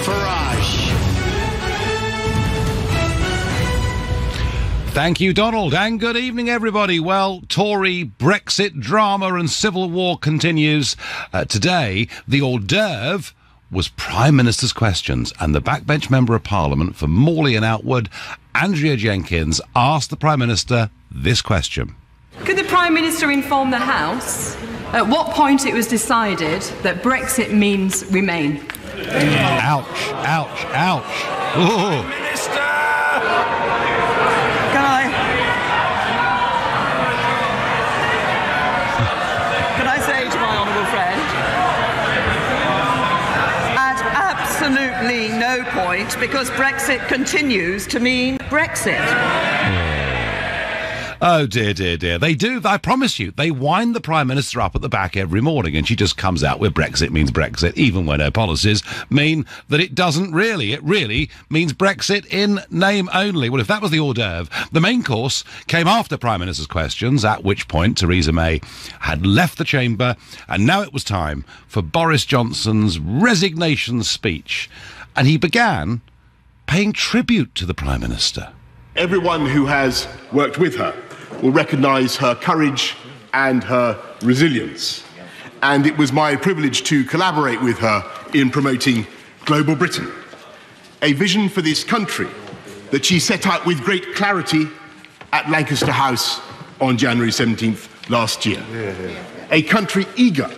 Farage. Thank you, Donald, and good evening, everybody. Well, Tory Brexit drama and civil war continues. Today, the hors d'oeuvre was Prime Minister's questions, and the backbench Member of Parliament for Morley and Outward, Andrea Jenkins, asked the Prime Minister this question. Could the Prime Minister inform the House at what point it was decided that Brexit means remain? Ouch, ouch, ouch. Ooh. Prime Minister! Can I say to my honourable friend, at absolutely no point, because Brexit continues to mean Brexit. Oh, dear, dear, dear. They do, I promise you, they wind the Prime Minister up at the back every morning and she just comes out with Brexit means Brexit, even when her policies mean that it doesn't really. It really means Brexit in name only. Well, if that was the hors d'oeuvre, the main course came after Prime Minister's questions, at which point Theresa May had left the chamber, and now it was time for Boris Johnson's resignation speech. And he began paying tribute to the Prime Minister. Everyone who has worked with her will recognise her courage and her resilience. And it was my privilege to collaborate with her in promoting Global Britain, a vision for this country that she set out with great clarity at Lancaster House on January 17th last year. A country eager,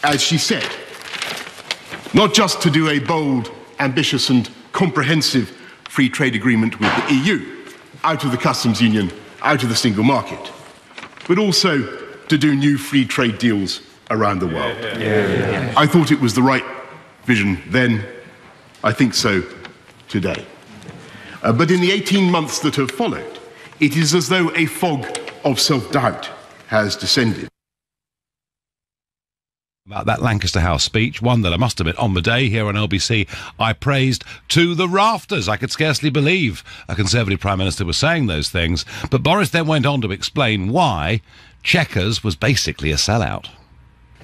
as she said, not just to do a bold, ambitious and comprehensive free trade agreement with the EU, out of the customs union, out of the single market, but also to do new free trade deals around the world. I thought it was the right vision then. I think so today. But in the 18 months that have followed, it is as though a fog of self-doubt has descended. About that Lancaster House speech, one that I must admit on the day here on LBC I praised to the rafters. I could scarcely believe a Conservative Prime Minister was saying those things, but Boris then went on to explain why Chequers was basically a sellout.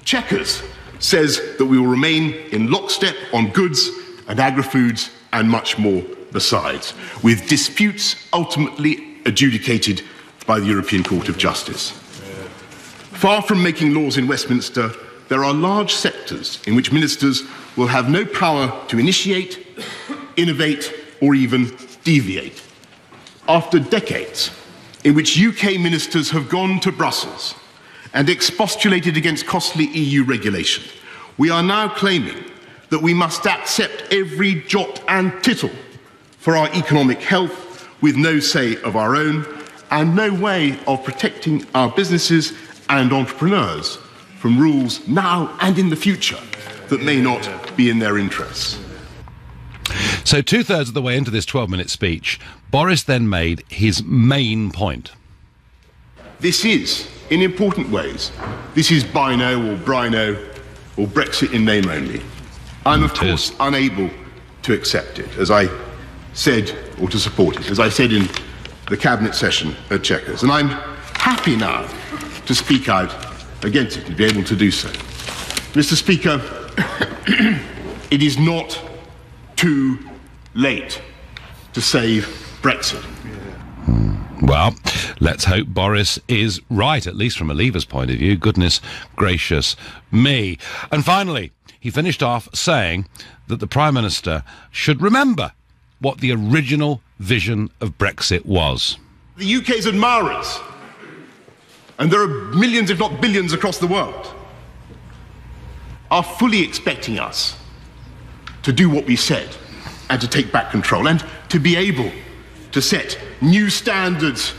Chequers says that we will remain in lockstep on goods and agri-foods and much more besides, with disputes ultimately adjudicated by the European Court of Justice. Far from making laws in Westminster, there are large sectors in which ministers will have no power to initiate, innovate, or even deviate. After decades in which UK ministers have gone to Brussels and expostulated against costly EU regulation, we are now claiming that we must accept every jot and tittle for our economic health with no say of our own and no way of protecting our businesses and entrepreneurs from rules now and in the future that may not be in their interests. So two-thirds of the way into this 12-minute speech, Boris then made his main point. This is, in important ways, this is Bino or Brino or Brexit in name only. I'm, of course, unable to accept it, as I said, or to support it, as I said in the Cabinet session at Chequers. And I'm happy now to speak out against it, to be able to do so. Mr. Speaker, it is not too late to save Brexit. Well, let's hope Boris is right, at least from a Leaver's point of view. Goodness gracious me. And finally, he finished off saying that the Prime Minister should remember what the original vision of Brexit was. The UK's admirers, and there are millions, if not billions, across the world, are fully expecting us to do what we said and to take back control and to be able to set new standards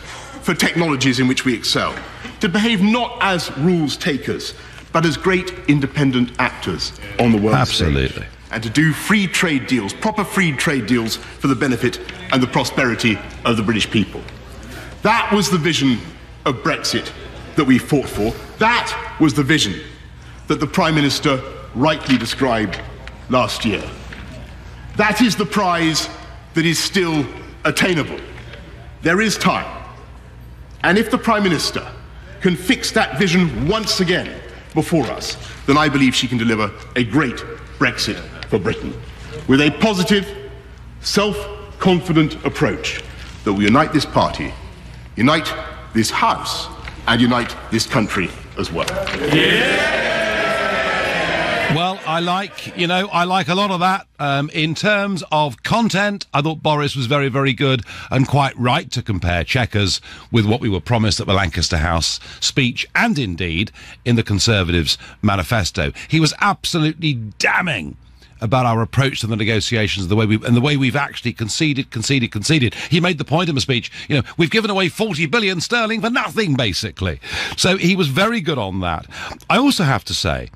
for technologies in which we excel, to behave not as rules takers, but as great independent actors on the world Absolutely. Stage, and to do free trade deals, proper free trade deals for the benefit and the prosperity of the British people. That was the vision of Brexit that we fought for. That was the vision that the Prime Minister rightly described last year. That is the prize that is still attainable. There is time. And if the Prime Minister can fix that vision once again before us, then I believe she can deliver a great Brexit for Britain. with a positive, self-confident approach that will unite this party, unite this House, and unite this country as well. Well, I like a lot of that. In terms of content, I thought Boris was very, very good and quite right to compare Chequers with what we were promised at the Lancaster House speech and indeed in the Conservatives' manifesto. He was absolutely damning about our approach to the negotiations, the way we've actually conceded. He made the point in the speech, we've given away 40 billion sterling for nothing, basically. So he was very good on that. I also have to say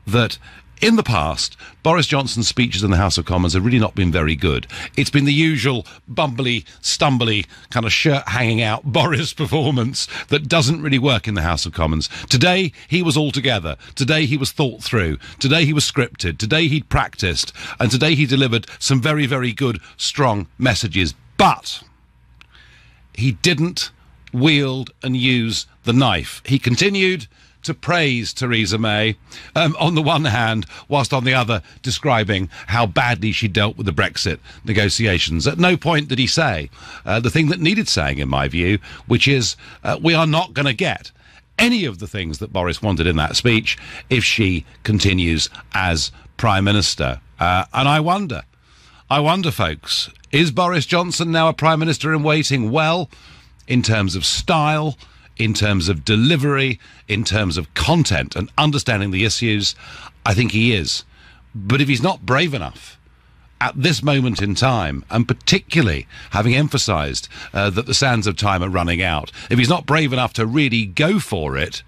that in the past, Boris Johnson's speeches in the House of Commons have really not been very good. It's been the usual bumbly, stumbly, kind of shirt hanging out Boris performance that doesn't really work in the House of Commons. Today, he was all together. Today, he was thought through. Today, he was scripted. Today, he'd practiced. And today, he delivered some very, very good, strong messages. But he didn't wield and use the knife. He continued to praise Theresa May on the one hand, whilst on the other describing how badly she dealt with the Brexit negotiations. At no point did he say the thing that needed saying, in my view, which is we are not going to get any of the things that Boris wanted in that speech if she continues as Prime Minister. And I wonder, folks, is Boris Johnson now a Prime Minister in waiting? Well, in terms of style, in terms of delivery, in terms of content and understanding the issues, I think he is. But if he's not brave enough at this moment in time, and particularly having emphasised that the sands of time are running out, if he's not brave enough to really go for it,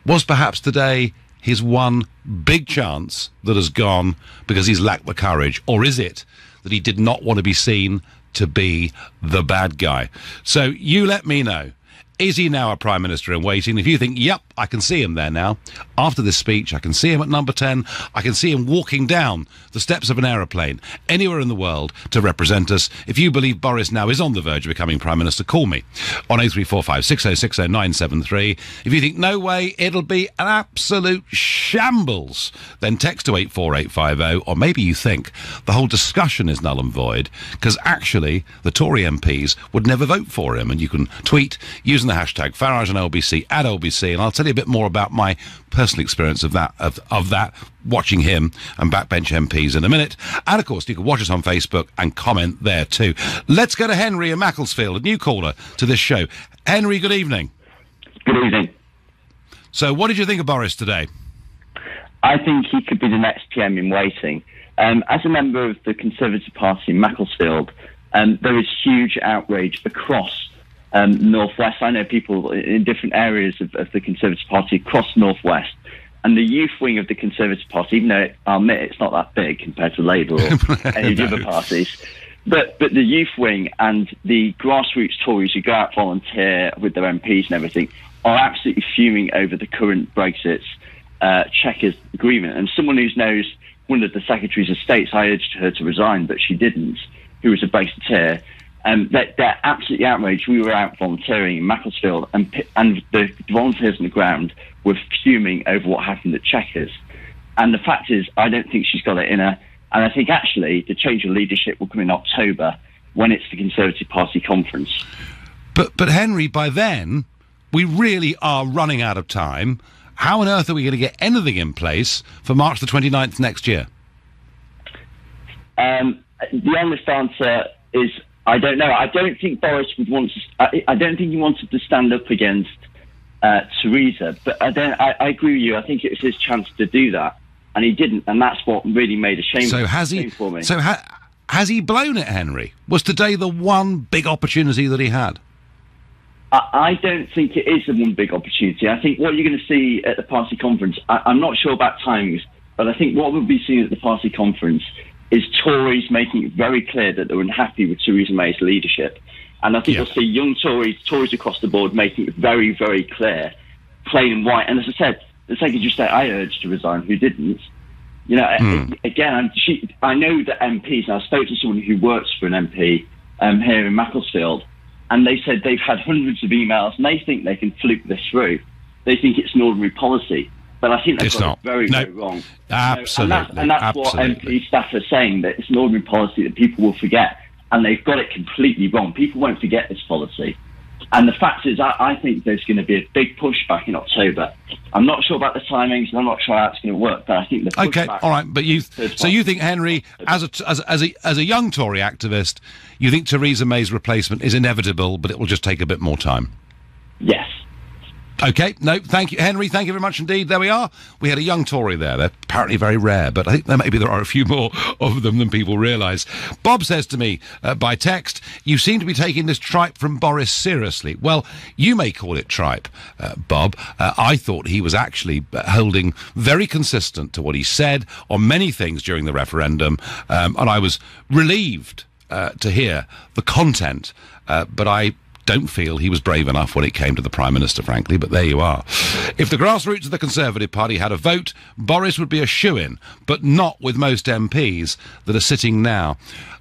was perhaps today his one big chance that has gone because he's lacked the courage? Or is it that he did not want to be seen to be the bad guy? So you let me know. Is he now a Prime Minister in waiting? If you think, yep, I can see him there now, after this speech, I can see him at number 10, I can see him walking down the steps of an aeroplane anywhere in the world to represent us. If you believe Boris now is on the verge of becoming Prime Minister, call me on 0345 6060 973. If you think, no way, it'll be an absolute shambles, then text to 84850, or maybe you think the whole discussion is null and void, because actually the Tory MPs would never vote for him. And you can tweet using the hashtag Farage and LBC at LBC, and I'll tell you a bit more about my personal experience of that, watching him and backbench MPs in a minute. And of course, you can watch us on Facebook and comment there too. Let's go to Henry in Macclesfield, a new caller to this show. Henry, good evening. Good evening. So what did you think of Boris today? I think he could be the next PM in waiting. As a member of the Conservative Party in Macclesfield, there is huge outrage across Northwest. I know people in different areas of the Conservative Party across Northwest, and the youth wing of the Conservative Party, even though I'll admit it's not that big compared to Labour or any of the other parties, but the youth wing and the grassroots Tories who go out volunteer with their MPs and everything are absolutely fuming over the current Brexit Chequers agreement. And someone who knows one of the Secretaries of States, I urged her to resign, but she didn't, who was a Brexiteer. They're absolutely outraged. We were out volunteering in Macclesfield, and the volunteers on the ground were fuming over what happened at Chequers. And the fact is, I don't think she's got it in her. And I think actually the change of leadership will come in October when it's the Conservative Party conference. But Henry, by then, we really are running out of time. How on earth are we going to get anything in place for March the 29th next year? The honest answer is, I don't know. I don't think Boris would want to. I don't think he wanted to stand up against Theresa. But I agree with you. I think it was his chance to do that, and he didn't. And that's what really made a shame. So has he? For me. So has he blown it, Henry? Was today the one big opportunity that he had? I don't think it is the one big opportunity. I think what you're going to see at the party conference. I'm not sure about timings, but I think what we'll be seeing at the party conference is Tories making it very clear that they're unhappy with Theresa May's leadership. And I think we'll see young Tories across the board making it very, very clear, plain and white. And as I said, the Secretary of State I urged to resign, who didn't. You know, again, I know that MPs, and I spoke to someone who works for an MP here in Macclesfield, and they said they've had hundreds of emails, and they think they can fluke this through. They think it's an ordinary policy. But I think they've got it very, very wrong. Absolutely. And that's what MP staff are saying, that it's an ordinary policy that people will forget, and they've got it completely wrong. People won't forget this policy. And the fact is, I think there's going to be a big pushback in October. I'm not sure about the timings, and I'm not sure how it's going to work, but I think the pushback... Okay, all right, but you think, Henry, as a young Tory activist, you think Theresa May's replacement is inevitable, but it will just take a bit more time? Yes. Okay, no, thank you, Henry, thank you very much indeed. There we are. We had a young Tory there. They're apparently very rare, but I think maybe there are a few more of them than people realise. Bob says to me by text, you seem to be taking this tripe from Boris seriously. Well, you may call it tripe, Bob. I thought he was actually holding very consistent to what he said on many things during the referendum, and I was relieved to hear the content, but I don't feel he was brave enough when it came to the Prime Minister, frankly, but there you are. If the grassroots of the Conservative Party had a vote, Boris would be a shoo-in, but not with most MPs that are sitting now.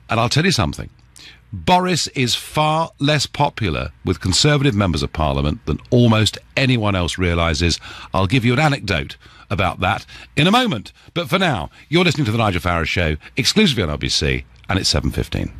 And I'll tell you something. Boris is far less popular with Conservative members of Parliament than almost anyone else realises. I'll give you an anecdote about that in a moment. But for now, you're listening to The Nigel Farage Show, exclusively on LBC, and it's 7:15.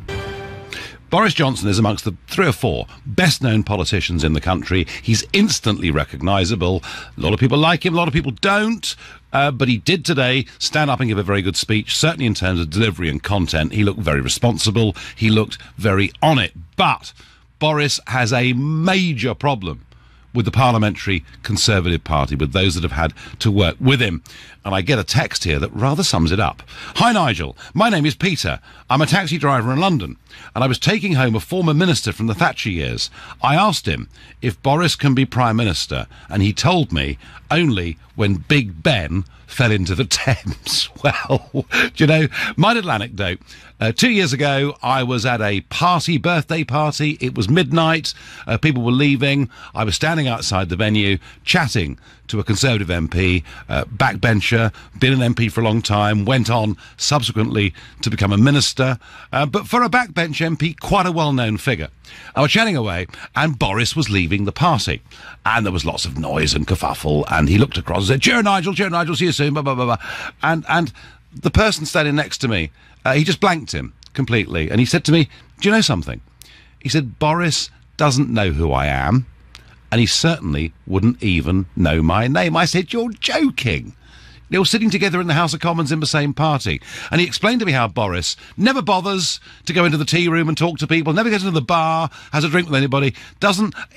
Boris Johnson is amongst the 3 or 4 best-known politicians in the country. He's instantly recognisable. A lot of people like him, a lot of people don't. But he did today stand up and give a very good speech, certainly in terms of delivery and content. He looked very responsible. He looked very on it. But Boris has a major problem with the Parliamentary Conservative Party, with those that have had to work with him. And I get a text here that rather sums it up. Hi, Nigel. My name is Peter. I'm a taxi driver in London, and I was taking home a former minister from the Thatcher years. I asked him if Boris can be Prime Minister, and he told me only when Big Ben fell into the Thames. Well, do you know, my little anecdote. 2 years ago, I was at a birthday party. It was midnight. People were leaving. I was standing outside the venue, chatting to a Conservative MP, backbencher, been an MP for a long time, went on subsequently to become a minister. But for a backbench MP, quite a well-known figure. I was chatting away, and Boris was leaving the party. And there was lots of noise and kerfuffle, and he looked across and said, cheer, Nigel, see you soon, blah, blah, blah, blah. And the person standing next to me, he just blanked him completely. And he said to me, do you know something? He said, Boris doesn't know who I am, and he certainly wouldn't even know my name. I said, you're joking. They were sitting together in the House of Commons in the same party. And he explained to me how Boris never bothers to go into the tea room and talk to people, never goes into the bar, has a drink with anybody,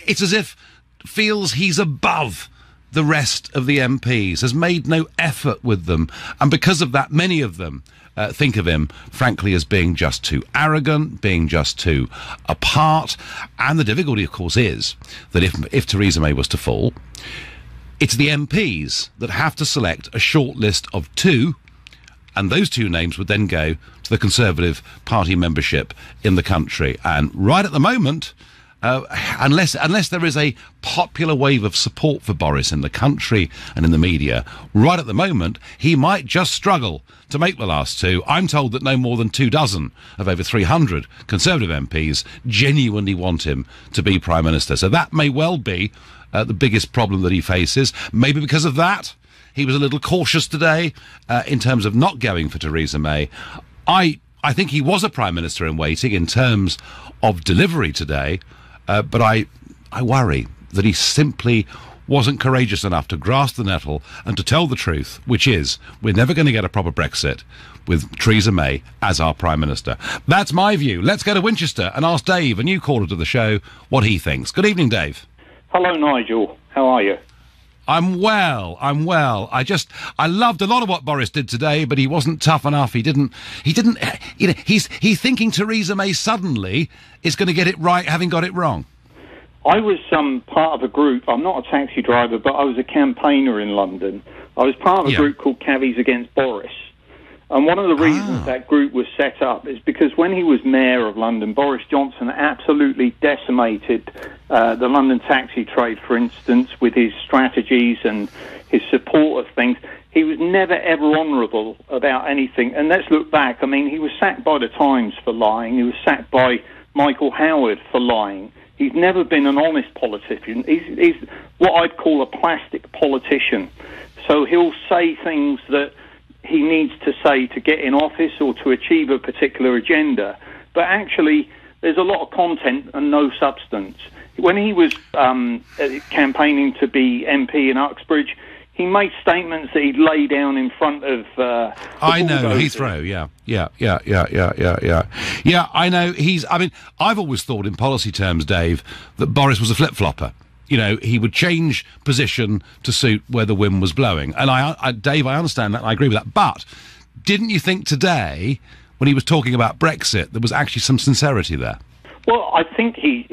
it's as if feels he's above the rest of the MPs, has made no effort with them. And because of that, many of them think of him, frankly, as being just too arrogant, being just too apart. And the difficulty, of course, is that if Theresa May was to fall, it's the MPs that have to select a short list of 2, and those 2 names would then go to the Conservative Party membership in the country. And right at the moment, unless there is a popular wave of support for Boris in the country and in the media, right at the moment, he might just struggle to make the last 2. I'm told that no more than 24 of over 300 Conservative MPs genuinely want him to be Prime Minister. So that may well be the biggest problem that he faces. Maybe because of that, he was a little cautious today in terms of not going for Theresa May. I think he was a Prime Minister in waiting in terms of delivery today, but I worry that he simply wasn't courageous enough to grasp the nettle and to tell the truth, which is we're never going to get a proper Brexit with Theresa May as our Prime Minister. That's my view. Let's go to Winchester and ask Dave, a new caller to the show, what he thinks. Good evening, Dave. Hello, Nigel. How are you? I'm well. I loved a lot of what Boris did today, but he wasn't tough enough. He's thinking Theresa May suddenly is going to get it right, having got it wrong. I was part of a group. I'm not a taxi driver, but I was a campaigner in London. I was part of a group called Cabbies Against Boris. And one of the reasons that group was set up is because when he was mayor of London, Boris Johnson absolutely decimated the London taxi trade, for instance, with his strategies and his support of things. He was never, ever honourable about anything. And let's look back. I mean, he was sacked by the Times for lying. He was sacked by Michael Howard for lying. He's never been an honest politician. He's what I'd call a plastic politician. So he'll say things that he needs to say to get in office or to achieve a particular agenda. But actually, there's a lot of content and no substance. When he was campaigning to be MP in Uxbridge, he made statements that he'd lay down in front of... I know, Heathrow, yeah, I know, I've always thought in policy terms, Dave, that Boris was a flip-flopper. You know, he would change position to suit where the wind was blowing. And Dave, I understand that, and I agree with that. But didn't you think today, when he was talking about Brexit, there was actually some sincerity there? Well, I think he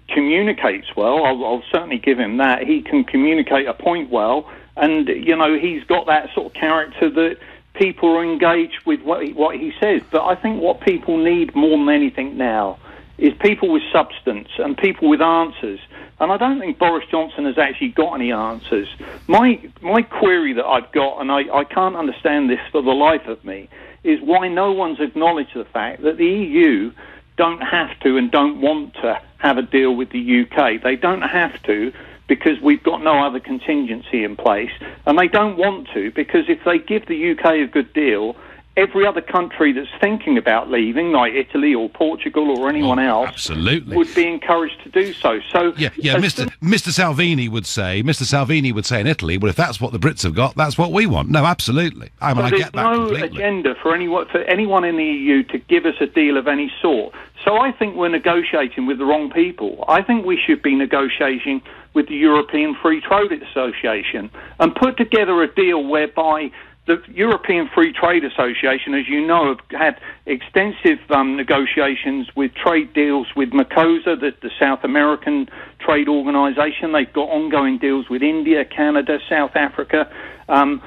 communicates well. I'll certainly give him that. He can communicate a point well, and, he's got that sort of character that people are engaged with what he says. But I think what people need more than anything now is people with substance and people with answers. And I don't think Boris Johnson has actually got any answers. My query that I've got, and I can't understand this for the life of me, is why no one's acknowledged the fact that the EU don't have to and don't want to have a deal with the UK. They don't have to because we've got no other contingency in place. And they don't want to because if they give the UK a good deal, every other country that's thinking about leaving, like Italy or Portugal or anyone else, absolutely, would be encouraged to do so. So, Mr. Salvini would say in Italy, well, if that's what the Brits have got, that's what we want. No, absolutely. I get that completely. There's no agenda for anyone in the EU to give us a deal of any sort. So I think we're negotiating with the wrong people. I think we should be negotiating with the European Free Trade Association and put together a deal whereby the European Free Trade Association, as you know, have had extensive negotiations with trade deals with Mercosur, the South American trade organisation. They've got ongoing deals with India, Canada, South Africa, and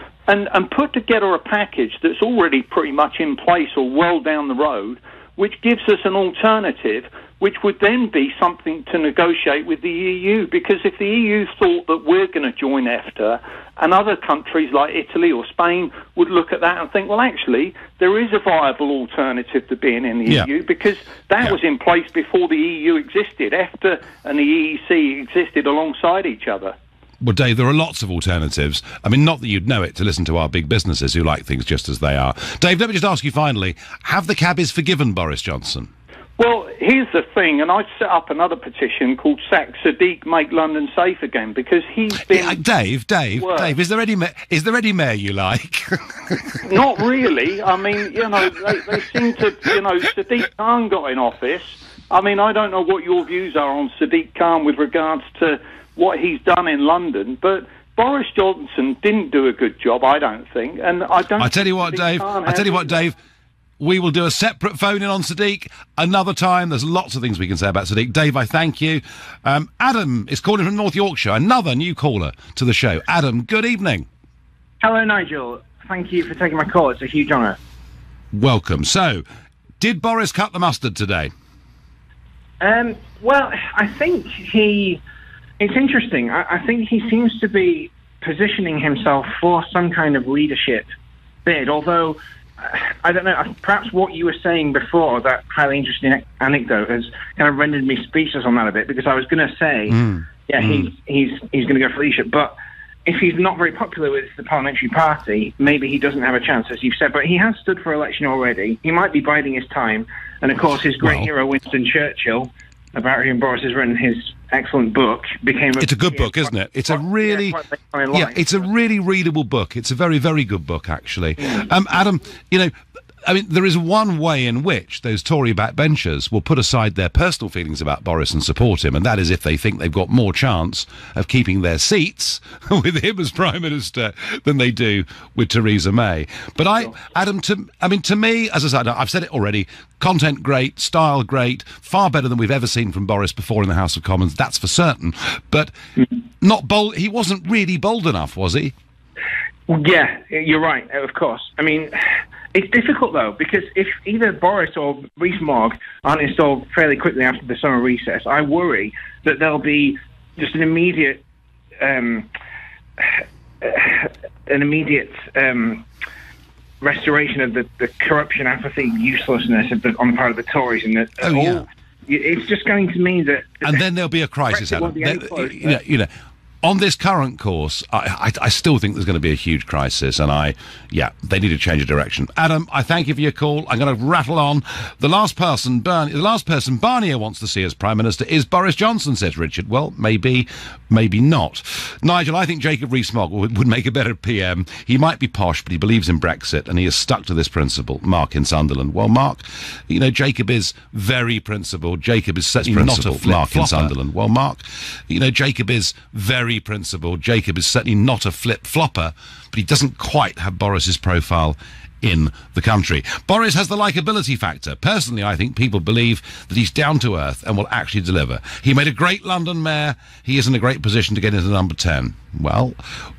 put together a package that's already pretty much in place or well down the road, which gives us an alternative, which would then be something to negotiate with the EU. Because if the EU thought that we're going to join EFTA, and other countries like Italy or Spain would look at that and think, well, actually, there is a viable alternative to being in the EU, because that was in place before the EU existed. EFTA and the EEC existed alongside each other. Well, Dave, there are lots of alternatives. I mean, not that you'd know it to listen to our big businesses who like things just as they are. Dave, let me just ask you finally, have the cabbies forgiven Boris Johnson? Well, here's the thing, and I set up another petition called Sack Sadiq, Make London Safe Again, because he's been... Dave, is there any mayor you like? Not really. I mean, they seem to, Sadiq Khan got in office. I mean, I don't know what your views are on Sadiq Khan with regards to what he's done in London, but Boris Johnson didn't do a good job, I don't think, and I don't... I tell you what, Dave, we will do a separate phone-in on Sadiq another time. There's lots of things we can say about Sadiq. Dave, I thank you. Adam is calling from North Yorkshire, another new caller to the show. Adam, good evening. Hello, Nigel. Thank you for taking my call. It's a huge honour. Welcome. So, did Boris cut the mustard today? Well, I think it's interesting. I think he seems to be positioning himself for some kind of leadership bid, although... I don't know, perhaps what you were saying before, that highly interesting anecdote, has kind of rendered me speechless on that a bit, because I was going to say, he's going to go for leadership, but if he's not very popular with the parliamentary party, maybe he doesn't have a chance, as you've said, but he has stood for election already. He might be biding his time, and of course his great hero Winston Churchill, about whom Boris has written his excellent book, became... It's a good book, isn't it? It's a really... it's a really readable book. It's a very, very good book, actually. Adam, I mean, there is one way in which those Tory backbenchers will put aside their personal feelings about Boris and support him, and that is if they think they've got more chance of keeping their seats with him as Prime Minister than they do with Theresa May. But Adam, to me, as I said, I've said it already, content great, style great, far better than we've ever seen from Boris before in the House of Commons, that's for certain. But not bold. He wasn't really bold enough, was he? Yeah, you're right, of course. I mean... It's difficult, though, because if either Boris or Rees-Mogg aren't installed fairly quickly after the summer recess, I worry that there'll be just an immediate restoration of the corruption, apathy, uselessness on the part of the Tories. And it's just going to mean that... And then there'll be a crisis, Adam. on this current course, I still think there's going to be a huge crisis, and they need to change of direction. Adam, I thank you for your call. I'm going to rattle on. The last person Barnier wants to see as Prime Minister is Boris Johnson, says Richard. Well, maybe not. Nigel, I think Jacob Rees-Mogg would make a better PM. He might be posh, but he believes in Brexit, and he has stuck to this principle. Mark in Sunderland. Well, Mark, Jacob is very principled. Jacob is certainly not a Mark in Sunderland. Well, Mark, Jacob is very principled. Jacob is certainly not a flip-flopper, but he doesn't quite have Boris's profile in the country. Boris has the likeability factor. Personally, I think people believe that he's down to earth and will actually deliver. He made a great London mayor. He is in a great position to get into number 10. Well,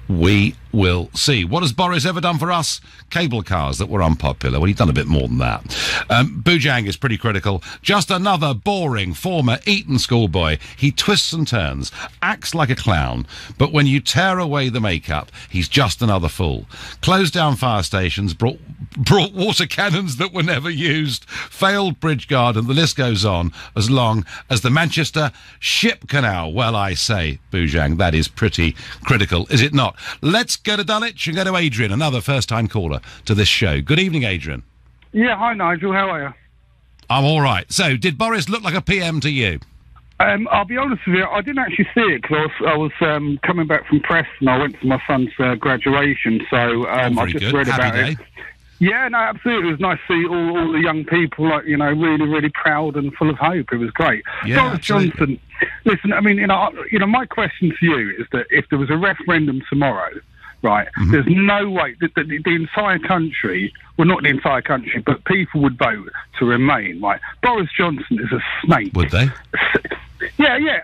we will see. What has Boris ever done for us? Cable cars that were unpopular. Well, he's done a bit more than that. Boojang is pretty critical. Just another boring former Eton schoolboy. He twists and turns, acts like a clown, but when you tear away the makeup, he's just another fool. Closed down fire stations, brought water cannons that were never used, failed bridge guard, and the list goes on as long as the Manchester Ship Canal. Well, I say, Boojang, that is pretty critical, is it not? Let's go to Dulwich and go to Adrian, another first-time caller to this show. Good evening, Adrian. Yeah, hi, Nigel. How are you? I'm all right. So, did Boris look like a PM to you? I'll be honest with you, I didn't actually see it because I was coming back from Preston. I went to my son's graduation, so I just read about it. Yeah, no, absolutely. It was nice to see all the young people, really, really proud and full of hope. It was great. Yeah, Boris Johnson, listen, I mean, my question to you is that if there was a referendum tomorrow, right, there's no way that the entire country, well, not the entire country, but people would vote to remain, right? Boris Johnson is a snake. Would they? Yeah,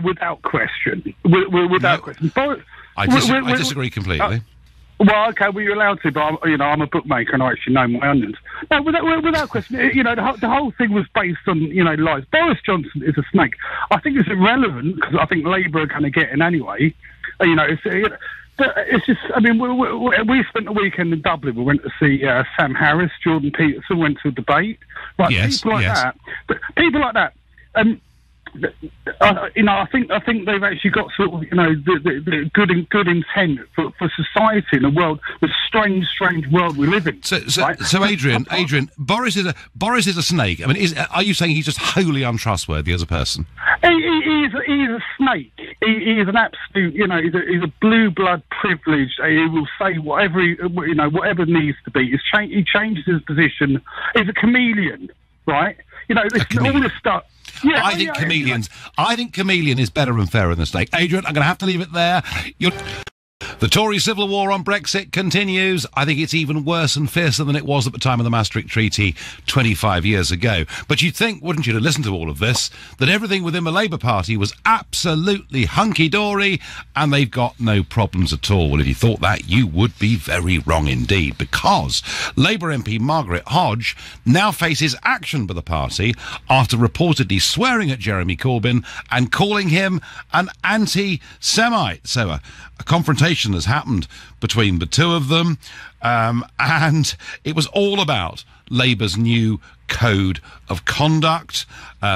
without question. Without question. I disagree completely. Well, okay, well, you're allowed to, but I'm a bookmaker and I actually know my onions. No, without question, the whole thing was based on, lies. Boris Johnson is a snake. I think it's irrelevant because I think Labour are going to get in anyway. But it's just, I mean, we spent the weekend in Dublin. We went to see Sam Harris, Jordan Peterson, went to a debate. Right, yes, people like that. But people like that. I think they've actually got sort of, the good intent for society in a world, the strange world we live in. So Adrian, Boris is a snake. I mean, are you saying he's just wholly untrustworthy as a person? He's a snake. He is an absolute, he's a blue blood privileged. He will say whatever needs to be. He changes his position. He's a chameleon, right? All this stuff. Yeah, I think chameleon is better and fairer than a snake. Adrian, I'm going to have to leave it there. The Tory civil war on Brexit continues. I think it's even worse and fiercer than it was at the time of the Maastricht Treaty 25 years ago. But you'd think, wouldn't you, to listen to all of this, that everything within the Labour Party was absolutely hunky-dory and they've got no problems at all. Well, if you thought that, you would be very wrong indeed, because Labour MP Margaret Hodge now faces action by the party after reportedly swearing at Jeremy Corbyn and calling him an anti-Semite. So a confrontation has happened between the two of them, and it was all about Labour's new code of conduct.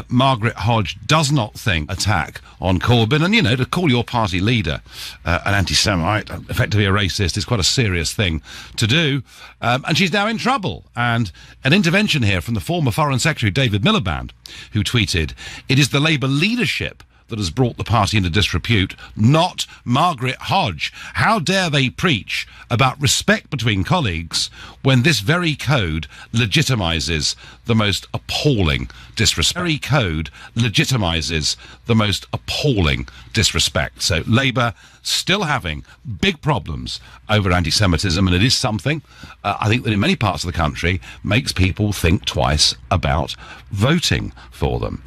Margaret Hodge does not think attack on Corbyn, and to call your party leader an anti-Semite, effectively a racist, is quite a serious thing to do, and she's now in trouble. And an intervention here from the former Foreign Secretary David Miliband, who tweeted, "It is the Labour leadership that has brought the party into disrepute, not Margaret Hodge. How dare they preach about respect between colleagues when this very code legitimises the most appalling disrespect." Very code legitimises the most appalling disrespect. So Labour still having big problems over anti-Semitism, and it is something I think that in many parts of the country makes people think twice about voting for them.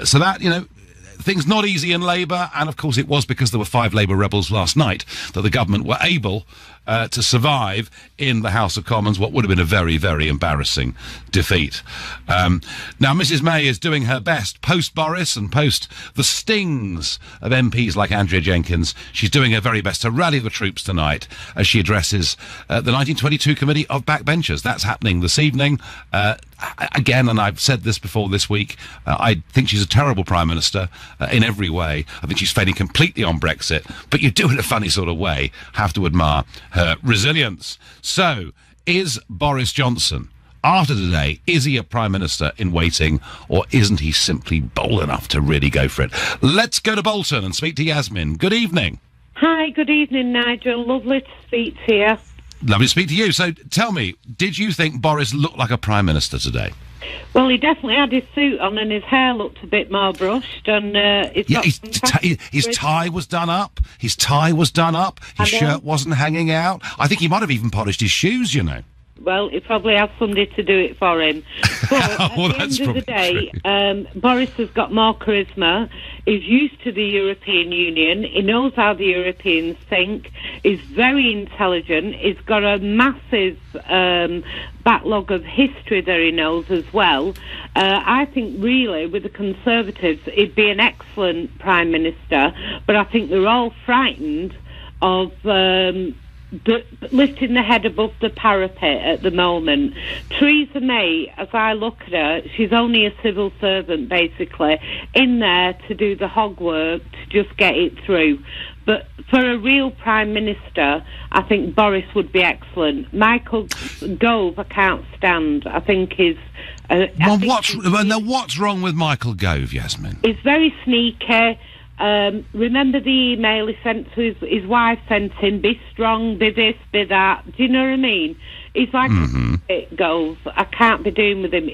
So that, things not easy in Labour, and of course it was because there were 5 Labour rebels last night that the government were able to survive in the House of Commons what would have been a very, very embarrassing defeat. Now, Mrs May is doing her best post-Boris and post the stings of MPs like Andrea Jenkins. She's doing her very best to rally the troops tonight as she addresses the 1922 Committee of Backbenchers. That's happening this evening. Again, and I've said this before this week, I think she's a terrible Prime Minister in every way. I think she's failing completely on Brexit, but you do it in a funny sort of way. Have to admire her resilience. So, is Boris Johnson, after today, is he a Prime Minister in waiting, or isn't he simply bold enough to really go for it? Let's go to Bolton and speak to Yasmin. Good evening. Hi, good evening, Nigel. Lovely to speak to you. Lovely to speak to you. So tell me, did you think Boris looked like a Prime Minister today? Well, he definitely had his suit on and his hair looked a bit more brushed. And his tie was done up. His tie was done up. His shirt wasn't hanging out. I think he might have even polished his shoes, you know. Well, he probably has somebody to do it for him. But at the end of the day, Boris has got more charisma. He's used to the European Union. He knows how the Europeans think. He's very intelligent. He's got a massive backlog of history that he knows as well. I think, really, with the Conservatives, he'd be an excellent Prime Minister. But I think they're all frightened of lifting the head above the parapet at the moment. Theresa May, as I look at her, she's only a civil servant, basically, in there to do the hog work, to just get it through. But for a real Prime Minister, I think Boris would be excellent. Michael Gove, I can't stand. I think is... what's wrong with Michael Gove, Yasmin? He's very sneaky. Remember the email he sent to his wife sent him, be strong, be this, be that. Do you know what I mean? He's like it goes. I can't be doing with him.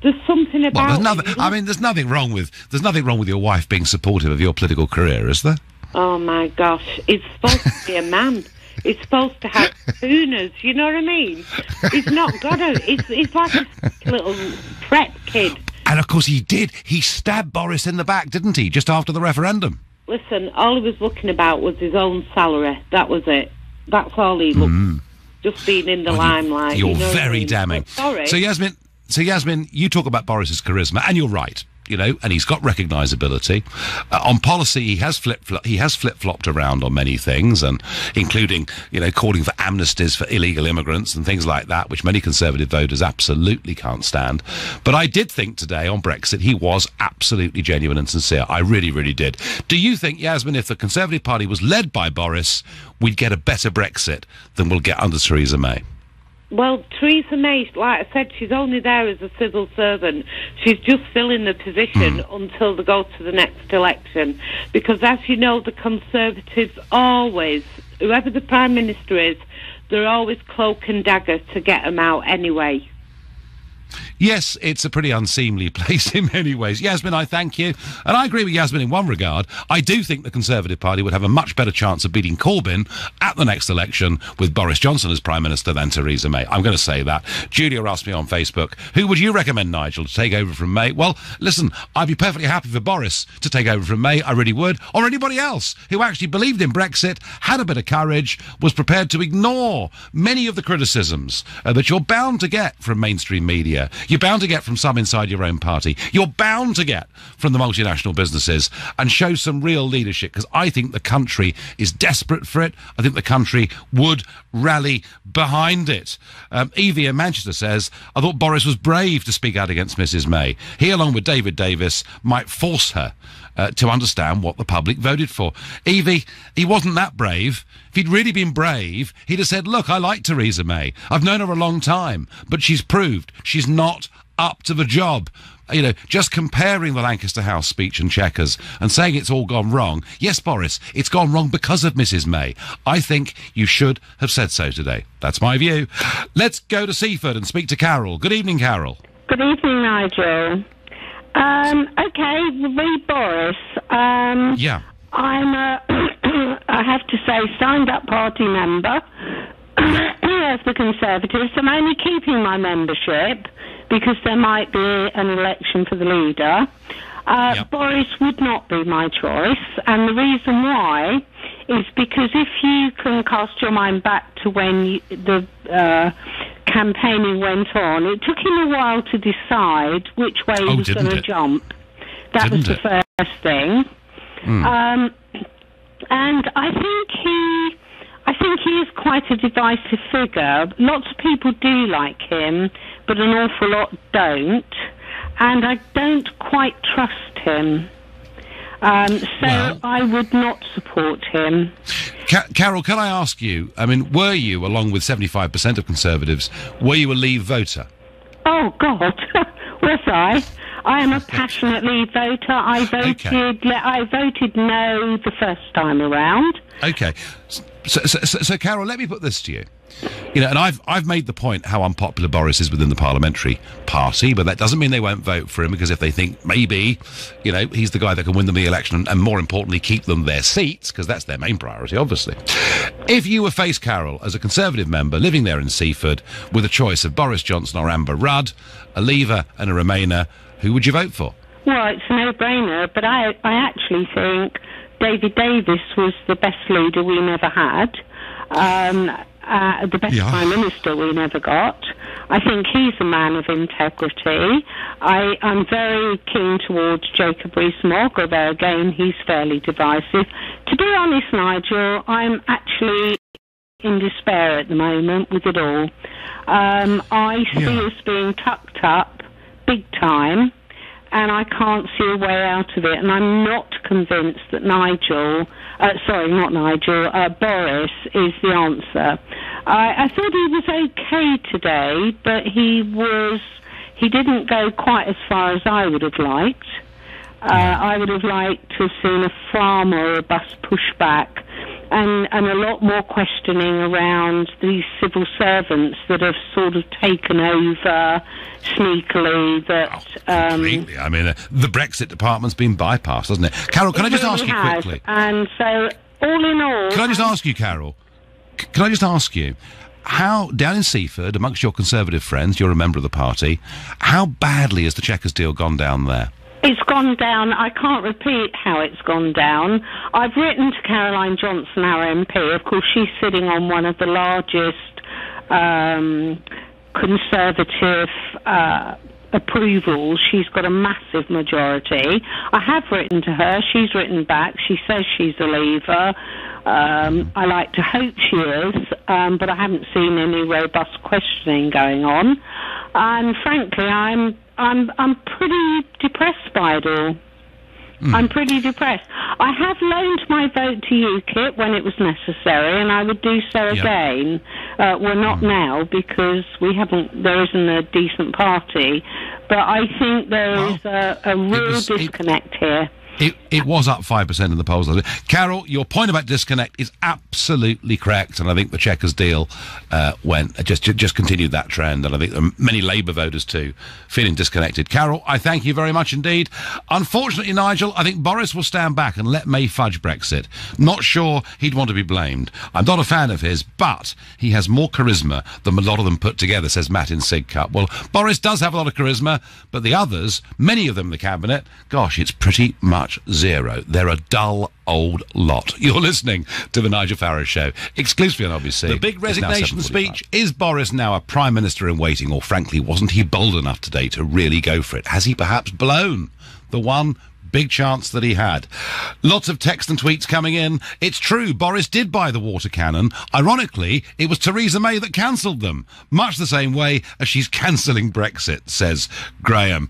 There's something about there's nothing wrong with your wife being supportive of your political career, is there? Oh my gosh. He's supposed to be a man. He's supposed to have schooners, you know what I mean? He's not got he's like a little prep kid. And, of course, he did. He stabbed Boris in the back, didn't he, just after the referendum? Listen, all he was looking about was his own salary. That was it. That's all he looked. Just being in the limelight. You're very damning. Sorry. So, Yasmin, you talk about Boris's charisma, and you're right. You know, and he's got recognisability. On policy, he has flip-flopped around on many things, and including, calling for amnesties for illegal immigrants and things like that, which many Conservative voters absolutely can't stand. But I did think today on Brexit he was absolutely genuine and sincere. I really, really did. Do you think, Yasmin, if the Conservative Party was led by Boris, we'd get a better Brexit than we'll get under Theresa May? Well, Theresa May, like I said, she's only there as a civil servant. She's just filling the position until they go to the next election. Because, as you know, the Conservatives always, whoever the Prime Minister is, they're always cloak and dagger to get them out anyway. Yes, it's a pretty unseemly place in many ways. Yasmin, I thank you. And I agree with Yasmin in one regard. I do think the Conservative Party would have a much better chance of beating Corbyn at the next election with Boris Johnson as Prime Minister than Theresa May. I'm going to say that. Julia asked me on Facebook, who would you recommend, Nigel, to take over from May? Well, listen, I'd be perfectly happy for Boris to take over from May. I really would. Or anybody else who actually believed in Brexit, had a bit of courage, was prepared to ignore many of the criticisms that you're bound to get from mainstream media. You're bound to get from some inside your own party. You're bound to get from the multinational businesses, and show some real leadership, because I think the country is desperate for it. I think the country would rally behind it. Evie in Manchester says, I thought Boris was brave to speak out against Mrs May. He, along with David Davis, might force her to understand what the public voted for. Evie, he wasn't that brave. If he'd really been brave, he'd have said, look, I like Theresa May. I've known her a long time, but she's proved she's not up to the job. Just comparing the Lancaster House speech and Chequers and saying it's all gone wrong. Yes, Boris, it's gone wrong because of Mrs May. I think you should have said so today. That's my view. Let's go to Seaford and speak to Carol. Good evening, Carol. Good evening, Nigel. Okay, read Boris. Yeah. I'm I have to say, signed-up party member of the Conservatives. I'm only keeping my membership because there might be an election for the leader. Boris would not be my choice, and the reason why is because if you can cast your mind back to when the campaigning went on, it took him a while to decide which way he was going to jump. That was the first thing. And I think he is quite a divisive figure. Lots of people do like him, but an awful lot don't. And I don't quite trust him. I would not support him. Carol, can I ask you, I mean, were you, along with 75% of Conservatives, were you a Leave voter? Oh, God, was I? I am a passionate Leave voter. I voted no the first time around. Okay. So, Carol, let me put this to you. You know, and I've made the point how unpopular Boris is within the parliamentary party, but that doesn't mean they won't vote for him, because if they think maybe, you know, he's the guy that can win them the election and more importantly, keep them their seats, because that's their main priority, obviously. If you were faced, Carol, as a Conservative member living there in Seaford with a choice of Boris Johnson or Amber Rudd, a Leaver and a Remainer, who would you vote for? Well, it's a no-brainer, but I actually think David Davis was the best leader we never had. The best Prime Minister we never got. I think he's a man of integrity. I'm very keen towards Jacob Rees-Mogg, although again he's fairly divisive. To be honest, Nigel, I'm actually in despair at the moment with it all. I see us being tucked up big time, and I can't see a way out of it. And I'm not convinced that Boris is the answer. I thought he was okay today, but he didn't go quite as far as I would have liked. I would have liked to have seen a far more robust pushback and a lot more questioning around these civil servants that have sort of taken over sneakily. Completely. I mean, the Brexit department's been bypassed, hasn't it? Carol, can I just ask you quickly? And so, all in all... Can I just ask you, Carol, how, down in Seaford, amongst your Conservative friends, you're a member of the party, how badly has the Chequers deal gone down there? It's gone down. I can't repeat how it's gone down. I've written to Caroline Johnson, our MP. Of course, she's sitting on one of the largest Conservative approvals. She's got a massive majority. I have written to her. She's written back. She says she's a Leaver. I like to hope she is, but I haven't seen any robust questioning going on. And frankly, I'm pretty depressed by it all. I'm pretty depressed. I have loaned my vote to UKIP when it was necessary, and I would do so again. Well, not now, because there isn't a decent party. But I think there is a real disconnect here. It was up 5% in the polls. Carol, your point about disconnect is absolutely correct, and I think the Chequers deal just continued that trend, and I think there are many Labour voters too feeling disconnected. Carol, I thank you very much indeed. Unfortunately, Nigel, I think Boris will stand back and let May fudge Brexit. Not sure he'd want to be blamed. I'm not a fan of his, but he has more charisma than a lot of them put together, says Matt in Sidcup. Well, Boris does have a lot of charisma, but the others, many of them in the cabinet, gosh, it's pretty much zero. They're a dull old lot. You're listening to the Nigel Farage Show, exclusively on LBC. The big resignation speech. Is Boris now a Prime Minister in waiting, or frankly, wasn't he bold enough today to really go for it? Has he perhaps blown the one big chance that he had? Lots of text and tweets coming in. It's true, Boris did buy the water cannon. Ironically, it was Theresa May that cancelled them, much the same way as she's cancelling Brexit, says Graham.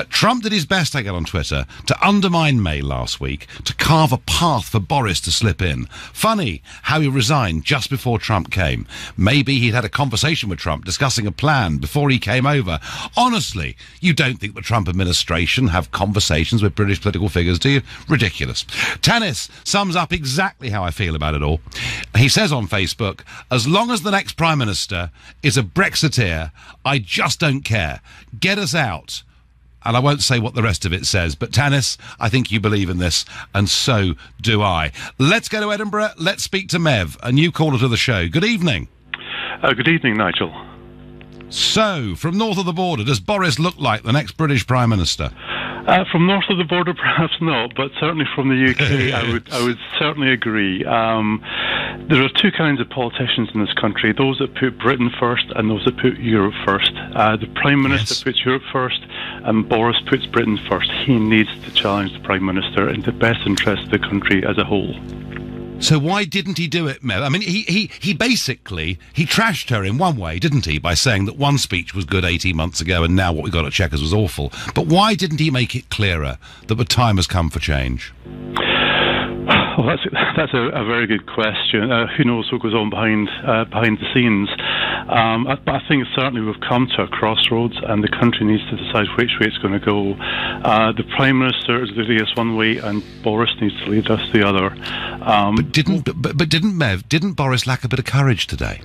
Trump did his best, I get on Twitter, to undermine May last week, to carve a path for Boris to slip in. Funny how he resigned just before Trump came. Maybe he'd had a conversation with Trump discussing a plan before he came over. Honestly, you don't think the Trump administration have conversations with British political figures, do you? Ridiculous. Tanis sums up exactly how I feel about it all. He says on Facebook, as long as the next Prime Minister is a Brexiteer, I just don't care. Get us out. And I won't say what the rest of it says, but Tanis, I think you believe in this, and so do I. Let's go to Edinburgh. Let's speak to Mev, a new caller to the show. Good evening. Good evening, Nigel. So, from north of the border, does Boris look like the next British Prime Minister? From north of the border, perhaps not, but certainly from the UK, I would certainly agree. There are two kinds of politicians in this country: those that put Britain first and those that put Europe first. The Prime Minister puts Europe first, and Boris puts Britain first. He needs to challenge the Prime Minister in the best interest of the country as a whole. So why didn't he do it, Mev? I mean, he basically, he trashed her in one way, didn't he, by saying that one speech was good 18 months ago and now what we got at Chequers was awful. But why didn't he make it clearer that the time has come for change? Well, that's a very good question. Who knows what goes on behind the scenes? But I think certainly we've come to a crossroads, and the country needs to decide which way it's going to go. The Prime Minister is leading us one way, and Boris needs to lead us the other. But didn't Boris lack a bit of courage today?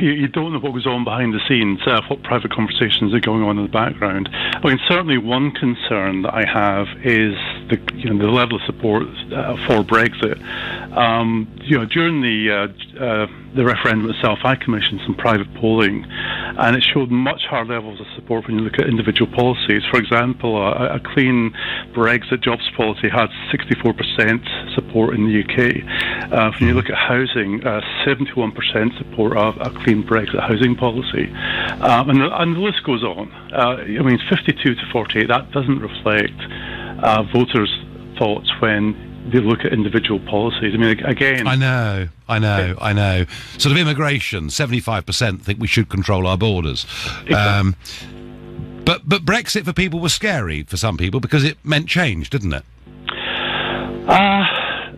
You don't know what goes on behind the scenes, what private conversations are going on in the background. I mean, certainly one concern that I have is the level of support for Brexit. During the referendum itself, I commissioned some private polling, and it showed much higher levels of support when you look at individual policies. For example, a clean Brexit jobs policy had 64% support in the UK. When you look at housing, 71% support of a clean Brexit housing policy. And the list goes on. 52 to 48, that doesn't reflect voters' thoughts when they look at individual policies. I mean, again... I know. Sort of immigration, 75% think we should control our borders. Exactly. But Brexit for people was scary, for some people, because it meant change, didn't it?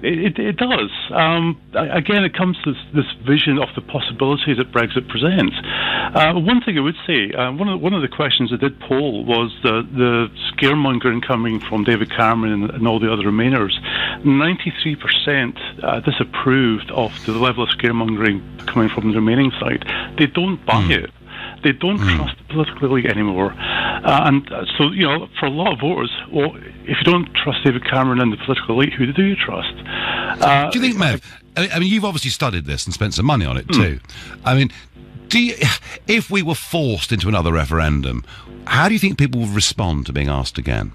It does. Again, it comes to this vision of the possibilities that Brexit presents. One thing I would say, one of the questions I did poll was the scaremongering coming from David Cameron and all the other Remainers. 93% disapproved of the level of scaremongering coming from the Remaining side. They don't buy it. They don't trust the political elite anymore. So, for a lot of voters, well, if you don't trust David Cameron and the political elite, who do you trust? Do you think, Mev, I mean, you've obviously studied this and spent some money on it too. I mean, if we were forced into another referendum, how do you think people would respond to being asked again?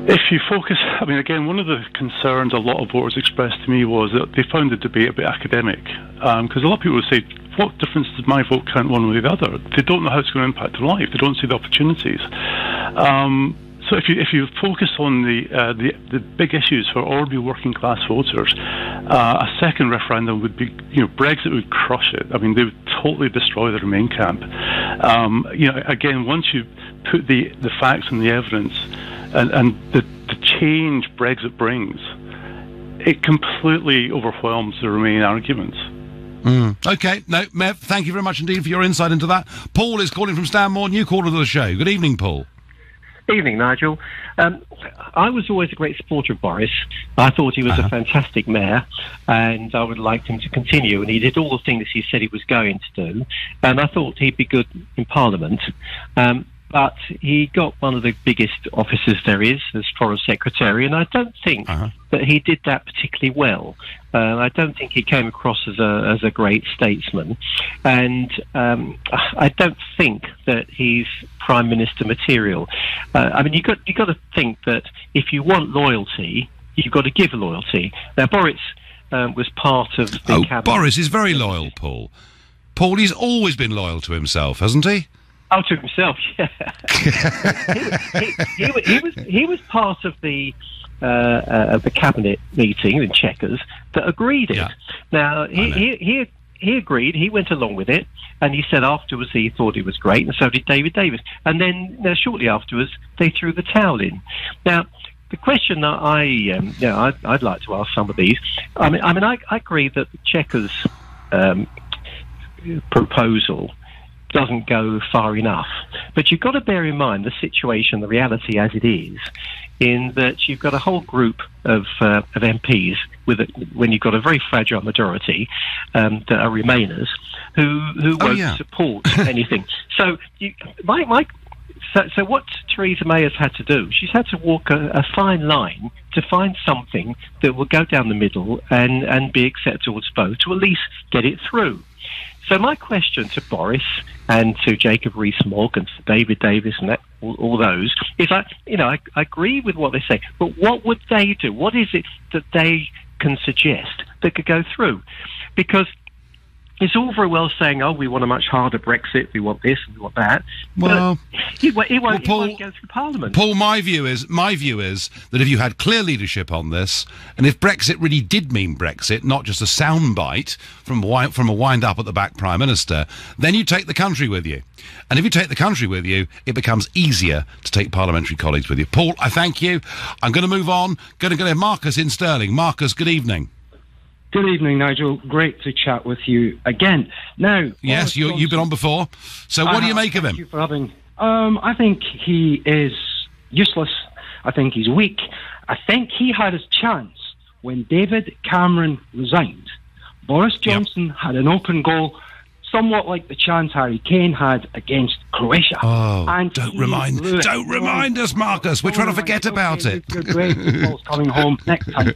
If you focus, I mean, again, one of the concerns a lot of voters expressed to me was that they found the debate a bit academic. Because a lot of people would say, what difference does my vote count one way or the other? They don't know how it's going to impact their life. They don't see the opportunities. So if you focus on the big issues for ordinary working class voters, a second referendum would be, Brexit would crush it. I mean, they would totally destroy the Remain camp. Again, once you put the facts and the evidence and the change Brexit brings, it completely overwhelms the Remain arguments. OK, no, Mev, thank you very much indeed for your insight into that. Paul is calling from Stanmore, new caller to the show. Good evening, Paul. Evening, Nigel. I was always a great supporter of Boris. I thought he was a fantastic mayor, and I would like him to continue, and he did all the things he said he was going to do, and I thought he'd be good in Parliament. But he got one of the biggest offices there is as Foreign Secretary, and I don't think that he did that particularly well. I don't think he came across as a great statesman, and I don't think that he's Prime Minister material. I mean, you got to think that if you want loyalty, you've got to give loyalty. Now, Boris was part of the cabinet. Boris is very loyal, Paul. Paul, he's always been loyal to himself, hasn't he? Oh, to himself, yeah. he was part of the cabinet meeting in Chequers that agreed it. Now he agreed. He went along with it, and he said afterwards he thought it was great, and so did David Davis. And then shortly afterwards they threw the towel in. Now the question that I'd like to ask some of these. I mean, I agree that the Chequers proposal doesn't go far enough. But you've got to bear in mind the situation, the reality as it is, in that you've got a whole group of MPs when you've got a very fragile majority that are Remainers who won't support anything. So So what Theresa May has had to do, she's had to walk a fine line to find something that will go down the middle and be acceptable to both, to at least get it through. So my question to Boris and to Jacob Rees-Mogg and to David Davis and all those is, I agree with what they say, but what would they do? What is it that they can suggest that could go through? Because it's all very well saying, oh, we want a much harder Brexit, we want this, and we want that. Well, it won't go through Parliament. Paul, my view is that if you had clear leadership on this, and if Brexit really did mean Brexit, not just a soundbite from a wind-up at the back Prime Minister, then you take the country with you. And if you take the country with you, it becomes easier to take parliamentary colleagues with you. Paul, I thank you. I'm going to move on. Going to go to Marcus in Stirling. Marcus, good evening. Good evening, Nigel. Great to chat with you again. Now, yes, you've been on before. So what do you make of him? Thank you for having. I think he is useless. I think he's weak. I think he had his chance when David Cameron resigned. Boris Johnson had an open goal, somewhat like the chance Harry Kane had against Croatia. Oh, and don't remind us, Marcus. We're trying to forget about it. You're great. Paul's coming home next time.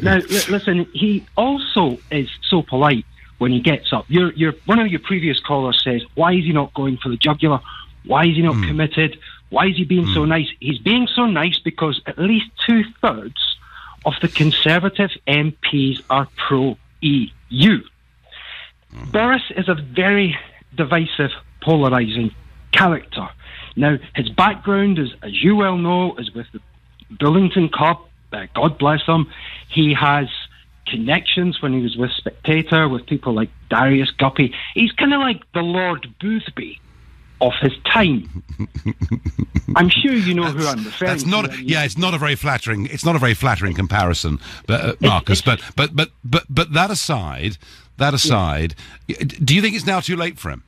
Now, listen, he also is so polite when he gets up. One of your previous callers says, why is he not going for the jugular? Why is he not committed? Why is he being so nice? He's being so nice because at least 2/3 of the Conservative MPs are pro-EU. Boris is a very divisive, polarising character. Now, his background, as you well know, is with the Bullington Club. God bless him. He has connections when he was with Spectator, with people like Darius Guppy. He's kind of like the Lord Boothby of his time. I'm sure you know who I'm referring to. It's not a very flattering. It's not a very flattering comparison, Marcus. But that aside. Do you think it's now too late for him?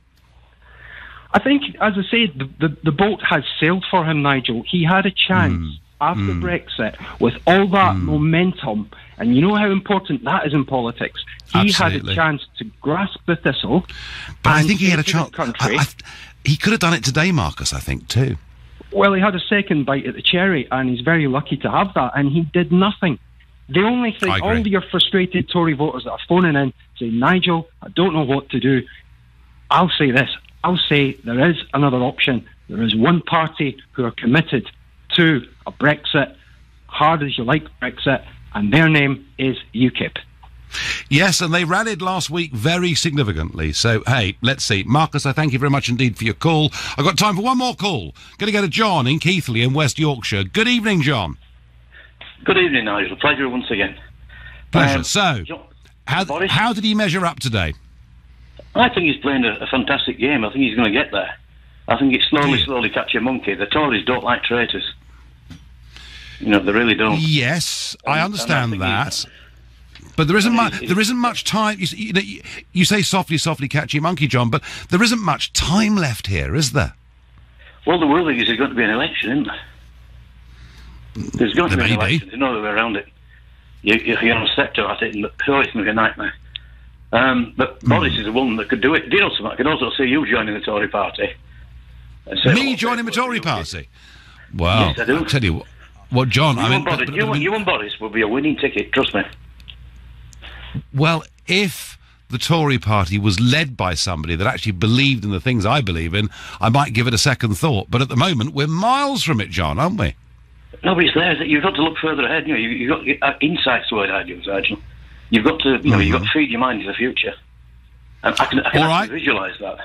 I think, as I said, the boat has sailed for him, Nigel. He had a chance after Brexit with all that momentum, and you know how important that is in politics. He had a chance to grasp the thistle. But I think he had a chance. He could have done it today, Marcus, I think, too. Well, he had a second bite at the cherry, and he's very lucky to have that, and he did nothing. The only thing, all your frustrated Tory voters that are phoning in saying, Nigel, I don't know what to do. I'll say this. I'll say there is another option. There is one party who are committed to a Brexit, hard as you like Brexit, and their name is UKIP. Yes, and they rallied last week very significantly. So, hey, let's see. Marcus, I thank you very much indeed for your call. I've got time for one more call. Going to go to John in Keighley in West Yorkshire. Good evening, John. Good evening, Nigel. Pleasure once again. Pleasure. So, how did he measure up today? I think he's playing a fantastic game. I think he's going to get there. I think it's slowly catch a monkey. The Tories don't like traitors. You know, they really don't. Yes, I understand that. But there isn't much time. You say softly catch a monkey, John, but there isn't much time left here, is there? Well, the world is there's going to be an election, isn't there? There's going to be an election. There's no other way around it. You're on a sector at it, and it's going to be a nightmare. But Boris is a woman that could do it. Do you know something? I could also see you joining the Tory party. Me joining the Tory party? Well, yes, I do. I'll tell you what, John. You and Boris will be a winning ticket. Trust me. Well, if the Tory party was led by somebody that actually believed in the things I believe in, I might give it a second thought. But at the moment, we're miles from it, John, aren't we? No, but it's there. You've got to look further ahead. You know, you've got insights to word ideas, Nigel. You've got to, you've got to feed your mind to the future. And I can actually visualise that.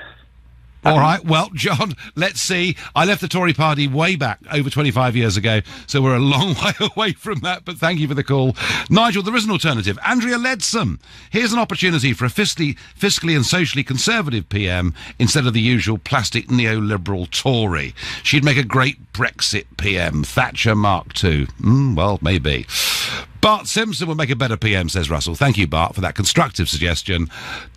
All right, well, John, let's see. I left the Tory party way back, over 25 years ago, so we're a long way away from that, but thank you for the call. Nigel, there is an alternative. Andrea Leadsom. Here's an opportunity for a fiscally and socially conservative PM instead of the usual plastic neoliberal Tory. She'd make a great Brexit PM. Thatcher Mark II. Well, maybe. Bart Simpson would make a better PM, says Russell. Thank you, Bart, for that constructive suggestion.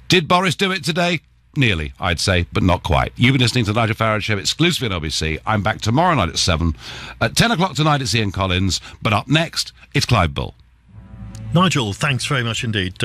Did Boris do it today? Nearly, I'd say, but not quite. You've been listening to the Nigel Farage Show exclusively on LBC. I'm back tomorrow night at 7. At 10 o'clock tonight, it's Ian Collins. But up next, it's Clive Bull. Nigel, thanks very much indeed.